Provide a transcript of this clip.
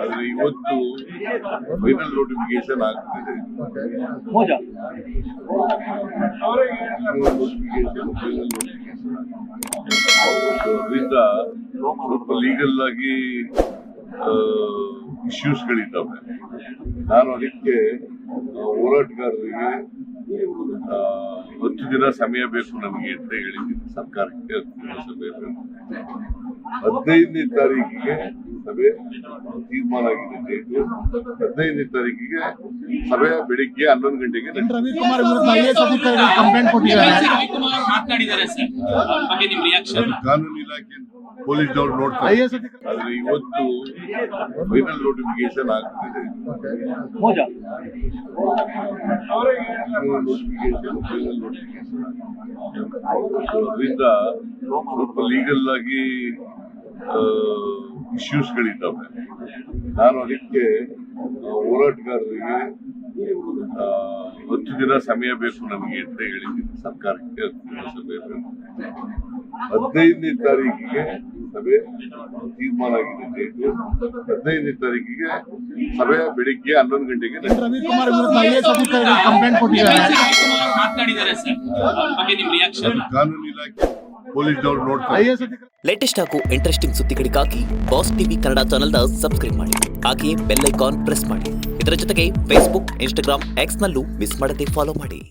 ಆದ್ರೆ ಇವತ್ತು final notification ಆಗ್ತಿದೆ. ಅದರಿಂದ ಸ್ವಲ್ಪ ಲೀಗಲ್ ಆಗಿ ಇಶ್ಯೂಸ್ಗಳಿದ್ದಾವೆ. ನಾನು ಅದಕ್ಕೆ ಹೋರಾಟಗಾರರಿಗೆ 10 ದಿನ ಸಮಯ ಬೇಕು ನಮಗೆ ಅಂತ ಹೇಳಿದ್ದೀನಿ ಸರ್ಕಾರಕ್ಕೆ. 10 ದಿನ ಸಮಯ ಬೇಕು. 15ನೇ ತಾರೀಕಿಗೆ ಸಭೆ ತೀರ್ಮಾನ ಆಗಿದೆ ಡೇಟು. 15ನೇ ತಾರೀಕಿಗೆ ಸಭೆ ಬೆಳಿಗ್ಗೆ 11 ಗಂಟೆಗೆ. ರವಿಕುಮಾರ್ ವಿರುದ್ಧ ಐಎಎಸ್ ಅಧಿಕಾರಿಗಳು ಕಂಪ್ಲೇಂಟ್ ಕೊಟ್ಟಿದ್ದಾರೆ. ಕಾನೂನು ಇಲಾಖೆ ಪೊಲೀಸ್ನವ್ರು ನೋಡ್ತಾರೆ. ಆದ್ರೆ ಇವತ್ತು ಫೈನಲ್ ನೋಟಿಫಿಕೇಶನ್ ಆಗ್ತಿದೆ. ಅದರಿಂದ ಸ್ವಲ್ಪ ಲೀಗಲ್ ಆಗಿ ಇಶ್ಯೂಸ್ಗಳಿದ್ದಾವೆ. ನಾನು ಅದಕ್ಕೆ ಹೋರಾಟಗಾರರಿಗೆ 10 ದಿನ ಸಮಯ ಬೇಕು ನಮಗೆ ಅಂತ ಹೇಳಿದ್ದೀನಿ ಸರ್ಕಾರಕ್ಕೆ. 10 ದಿನ ಸಮಯ ಬೇಕು. 15ನೇ ತಾರೀಕಿಗೆ ಸಭೆ ತೀರ್ಮಾನ ಆಗಿದೆ ಡೇಟು. 15ನೇ ತಾರೀಕಿಗೆ ಸಭೆ ಬೆಳಿಗ್ಗೆ 11 ಗಂಟೆಗೆ. ರವಿಕುಮಾರ್ ವಿರುದ್ಧ ಐಎಎಸ್ ಅಧಿಕಾರಿಗಳು ಕಂಪ್ಲೇಂಟ್ ಕೊಟ್ಟಿದ್ದಾರೆ. ಕಾನೂನು ಇಲಾಖೆ ಪೊಲೀಸ್ನವ್ರು ನೋಡ್ತಾರೆ. ಲೇಟೆಸ್ಟ್ ಹಾಗೂ ಇಂಟ್ರೆಸ್ಟಿಂಗ್ ಸುದ್ದಿಗಳಿಗಾಗಿ ಬಾಸ್ ಟಿವಿ ಕನ್ನಡ ಚಾನೆಲ್ನ ಸಬ್ಸ್ಕ್ರೈಬ್ ಮಾಡಿ. ಹಾಗೆಯೇ ಬೆಲ್ ಐಕಾನ್ ಪ್ರೆಸ್ ಮಾಡಿ. ಇದರ ಜೊತೆಗೆ ಫೇಸ್ಬುಕ್, ಇನ್ಸ್ಟಾಗ್ರಾಮ್, ಎಕ್ಸ್ ನಲ್ಲೂ ಮಿಸ್ ಮಾಡದೆ ಫಾಲೋ ಮಾಡಿ.